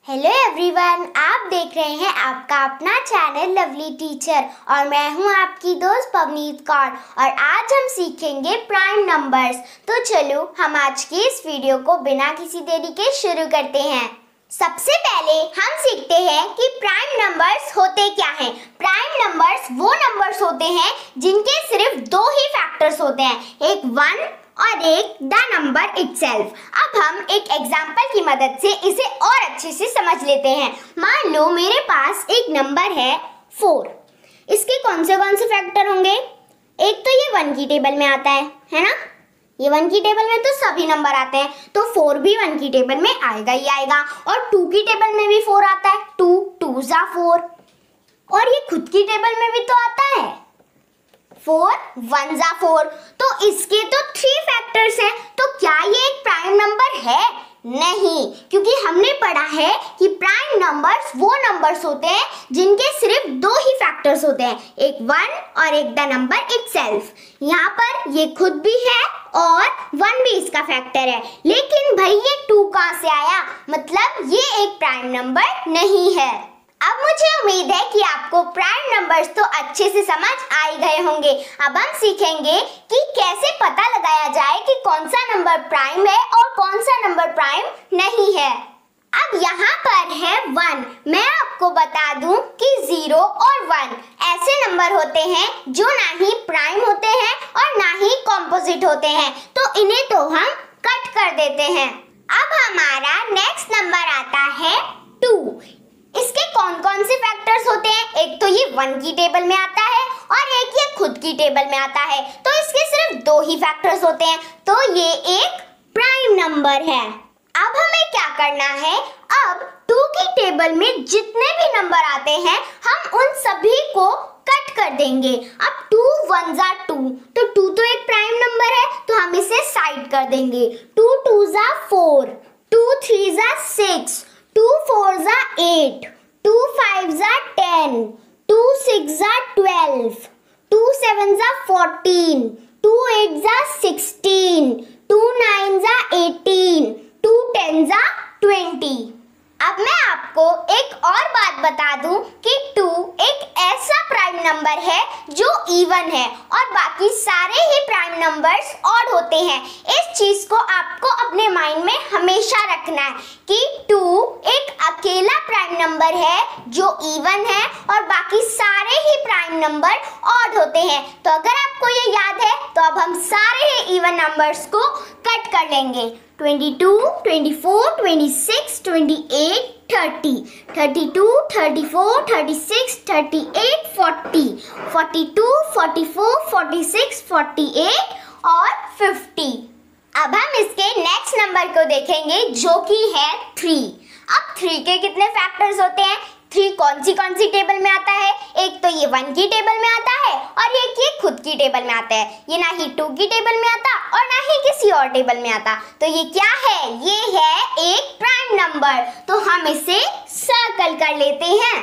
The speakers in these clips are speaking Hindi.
हेलो एवरीवन, आप देख रहे हैं आपका अपना चैनल लवली टीचर और मैं हूं आपकी दोस्त पवनीत कौर और आज हम सीखेंगे प्राइम नंबर्स। तो चलो हम आज की इस वीडियो को बिना किसी देरी के शुरू करते हैं। सबसे पहले हम सीखते हैं कि प्राइम नंबर्स होते क्या हैं। प्राइम नंबर्स वो नंबर्स होते हैं जिनके सिर्फ दो ही फैक्टर्स होते हैं, एक 1 और एक द नंबर इटसेल्फ। अब हम एक एग्जाम्पल की मदद से इसे और अच्छे से समझ लेते हैं। मान लो मेरे पास एक नंबर है 4। इसके कौन से फैक्टर होंगे? एक तो ये 1 की टेबल में आता है ना? ये 1 की टेबल में तो सभी नंबर आते हैं, तो 4 भी 1 की टेबल में आएगा ही आएगा। और 2 की टेबल में भी 4 आता है, 2 2 जा 4। और ये खुद की टेबल में भी तो आता है, 4 1 जा 4। तो इसके तो 3 फैक्टर्स हैं, तो क्या ये एक प्राइम नंबर है? नहीं, क्योंकि हमने पढ़ा है कि प्राइम नंबर्स वो नंबर्स होते हैं जिनके सिर्फ दो ही फैक्टर्स होते हैं, एक 1 और एक द नंबर इटसेल्फ। यहाँ पर ये खुद भी है और 1 भी इसका फैक्टर है, लेकिन भाई ये 2 कहाँ से आया? मतलब ये एक प्राइम नंबर नहीं है। अब मुझे उम्मीद है कि आपको प्राइम नंबर्स तो अच्छे से समझ आ ही गए होंगे। अब हम सीखेंगे कि कैसे पता लगाया जाए कि कौन सा नंबर प्राइम है और कौन सा नंबर प्राइम नहीं है। अब यहाँ पर है 1। मैं आपको बता दूं कि 0 और 1 ऐसे नंबर होते हैं जो ना ही प्राइम होते हैं और ना ही कॉम्पोजिट होते हैं, तो इन्हें तो हम कट कर देते हैं। अब हमारा नेक्स्ट नंबर आता है 2। इसके कौन से फैक्टर्स होते हैं? एक तो ये 1 की टेबल में आता है और एक ये खुद की टेबल में आता है, तो इसके सिर्फ 2 ही फैक्टर्स होते हैं, तो ये एक प्राइम नंबर है। अब हमें क्या करना है? अब 2 की टेबल में जितने भी नंबर आते हैं हम उन सभी को कट कर देंगे। अब 2 1 जा 2, तो 2 तो एक प्राइम नंबर है, तो हम इसे साइड कर देंगे। 2 2 जा 4, 2 3 जा 6, 2 4 जा 8, 2 5 जा 10, 2 6 जा 12, 2 7 जा 14, 2 8 जा 16, 2 9 जा 18, 2 10 जा 20। अब मैं आपको एक और बात बता दूं कि 2 एक ऐसा प्राइम नंबर है जो इवन है और बाकी सारे ही प्राइम नंबर्स ऑड होते हैं। इस चीज को आपको अपने माइंड में हमेशा रखना है कि 2 एक अकेला प्राइम नंबर है जो इवन है और बाकी सारे ही प्राइम नंबर ऑड होते हैं। तो अगर आपको ये याद है तो अब हम सारे ही इवन नंबर्स को कट कर लेंगे। 22, 24, 26, 28, 30, 32, 34, 36, 38, 40, 42, 44, 46, 48 और 50। अब हम इसके नेक्स्ट नंबर को देखेंगे जो कि है 3। अब 3 के कितने फैक्टर्स होते हैं? 3 कौन सी टेबल में आता है? एक तो ये 1 की टेबल में आता है और एक ये खुद की टेबल में आता है। ये ना ही 2 की टेबल में आता और ना ही किसी और टेबल में आता, तो ये क्या है? ये है एक प्राइम नंबर, तो हम इसे सर्कल कर लेते हैं।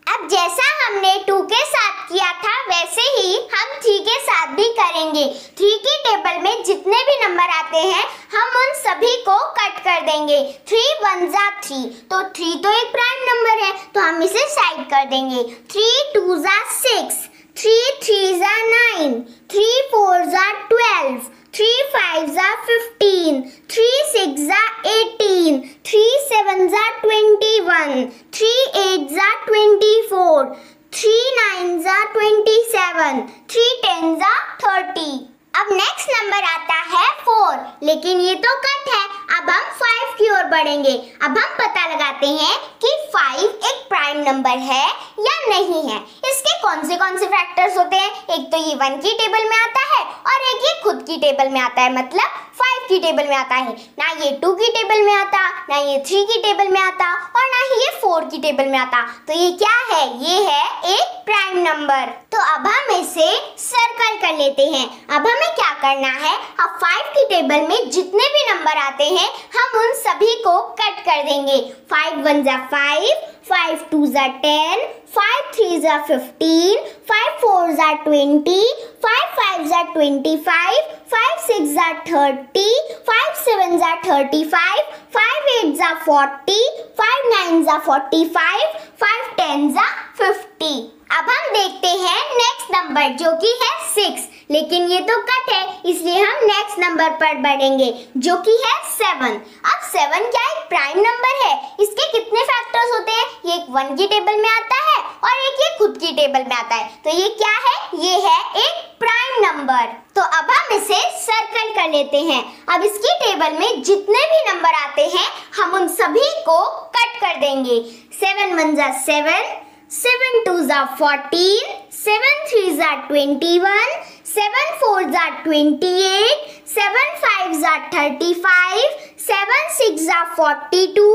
अब जैसा हमने 2 के साथ किया था वैसे ही हम 3 के साथ भी करेंगे। 3 की टेबल में जितने भी नंबर आते हैं हम उन सभी को कट कर देंगे। 3 1 जा 3, तो 3 तो एक प्राइम नंबर है, तो हम इसे साइड कर देंगे। 3 2 जा 6, 3 3 जा 9, 3 4 जा 12, 3 5 जा 15, 3 6 जा 18, 3 7 जा 21, 3 8 जा 24, 3 9 जा 27, 3 10 जा 30। अब नेक्स्ट नंबर आता है 4, लेकिन ये तो कट है। अब हम 5 की ओर बढ़ेंगे। अब हम पता लगाते हैं कि 5 एक प्राइम नंबर है या नहीं है। इसके कौन से फैक्टर्स होते हैं? एक तो ये 1 की टेबल में आता है और एक ये खुद की टेबल में आता है, मतलब 5 की टेबल में आता है। ना ये 2 की टेबल में आता, ना ये 3 की टेबल में आता और ना ही ये 4 की टेबल में आता, तो ये क्या है? ये है एक प्राइम नंबर। तो अब हम इसे सर्कल कर लेते हैं। अब हमें क्या करना है? अब 5 की टेबल में जितने भी नंबर आते हैं हम उन सभी को कट कर देंगे। 5 1 जा 5, 5 2 जा 10, 5 3 जा 15, 5 4 जा 20, 5 5 जा 25, 5 6 जा 30, 5 7 जा 35, 5 8 जा 40, 5 9 जा 45, 5 10 जा 50। अब हम देखते हैं नेक्स्ट नंबर जो कि है 6, लेकिन ये तो कट है इसलिए हम नेक्स्ट नंबर पर बढ़ेंगे जो कि है 7। अब 7 क्या एक प्राइम नंबर है? इसके कितने फैक्टर्स होते हैं? ये एक 1 की टेबल में आता है और एक ये खुद की टेबल में आता है, तो ये क्या है? ये है एक प्राइम नंबर। तो अब हम इसे सर्कल कर लेते हैं। अब इसकी टेबल में जितने भी नंबर आते हैं हम उन सभी को कट कर देंगे। 7 1 जा 7, 7 2 जा 14, 7 3 जा 21, 7 4 जा 28, 7 5 जा 35, 7 6 जा 42,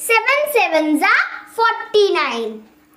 7 7 जा 49।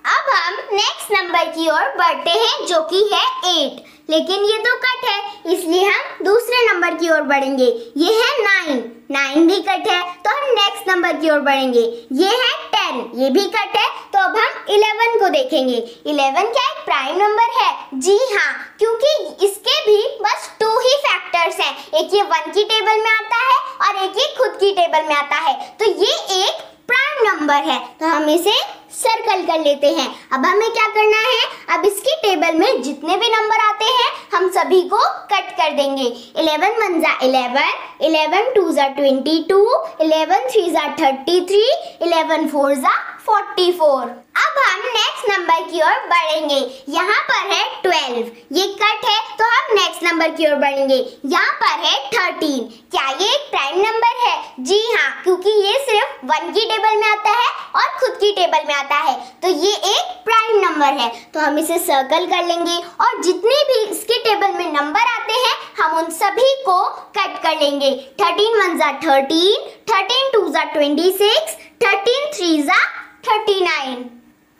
अब हम नेक्स्ट नंबर की ओर बढ़ते हैं जो कि है 8, लेकिन ये तो कट है इसलिए हम दूसरे नंबर की ओर बढ़ेंगे। ये है 9, 9 भी कट है तो हम नेक्स्ट नंबर की ओर बढ़ेंगे। ये है 10, ये भी कट है तो अब हम 11 को देखेंगे। 11 क्या एक प्राइम नंबर है? जी हाँ, क्योंकि इसके भी बस 2 ही फैक्टर्स हैं, एक ये 1 की टेबल में आता है और एक ये खुद की टेबल में आता है, तो ये एक प्राइम नंबर है, तो हम इसे सर्कल कर लेते हैं। अब हमें क्या करना है? अब इसकी टेबल में जितने भी नंबर आते हैं हम सभी को कट कर देंगे। 11 1 जा 11, 11 2 जा 22, 11 3 जा 33, 11 4 जा 44। अब हम नेक्स्ट नंबर की ओर बढ़ेंगे। यहाँ पर है 12, ये कट है तो हम नेक्स्ट नंबर की ओर बढ़ेंगे। यहाँ पर है 13, क्या ये एक प्राइम नंबर है? जी हाँ, क्योंकि ये सिर्फ 1 की टेबल में आता है और खुद की टेबल में आता है, तो ये एक प्राइम नंबर है, तो हम इसे सर्कल कर लेंगे और जितने भी इसके टेबल में नंबर आते हैं हम उन सभी को कट कर लेंगे। 13 1 जा 13, 13 2 जा 26, 13 3 जा 39।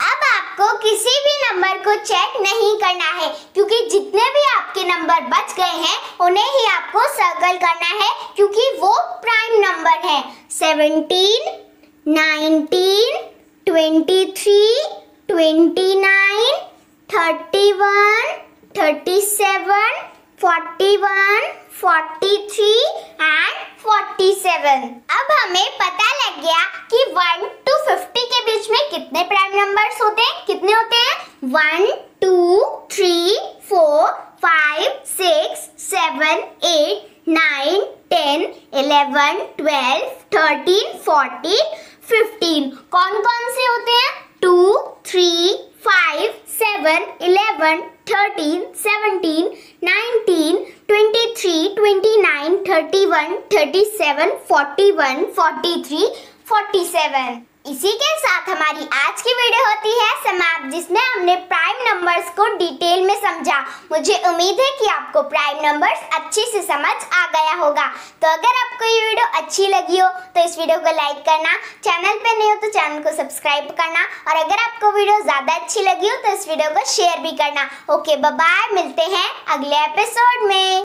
अब आपको किसी भी नंबर को चेक नहीं करना है, क्योंकि जितने भी आपके नंबर बच गए हैं उन्हें ही आपको सर्कल करना है, क्योंकि वो प्राइम नंबर है। 17, 19, 23, 29, 31, 37, 41, 43 एंड 47। अब हमें पता लग गया कि 1 to 50 के बीच में कितने प्राइम नंबर्स होते हैं। कितने होते हैं? 1 2 3 4 5 6 7 8 9 10 11 12 13 14 15। कौन कौन से होते हैं? 2 3 5 7 11 13 17 19 23 29 31 37 41 43 47। इसी के साथ हमारी आज की वीडियो होती है समाप्त, जिसमें हमने प्राइम नंबर्स को डिटेल में समझा। मुझे उम्मीद है कि आपको प्राइम नंबर्स अच्छे से समझ आ गया होगा। तो अगर आपको ये वीडियो अच्छी लगी हो तो इस वीडियो को लाइक करना, चैनल पे नहीं हो तो चैनल को सब्सक्राइब करना, और अगर आपको वीडियो ज्यादा अच्छी लगी हो तो इस वीडियो को शेयर भी करना। ओके, बाय बाय, मिलते हैं अगले एपिसोड में।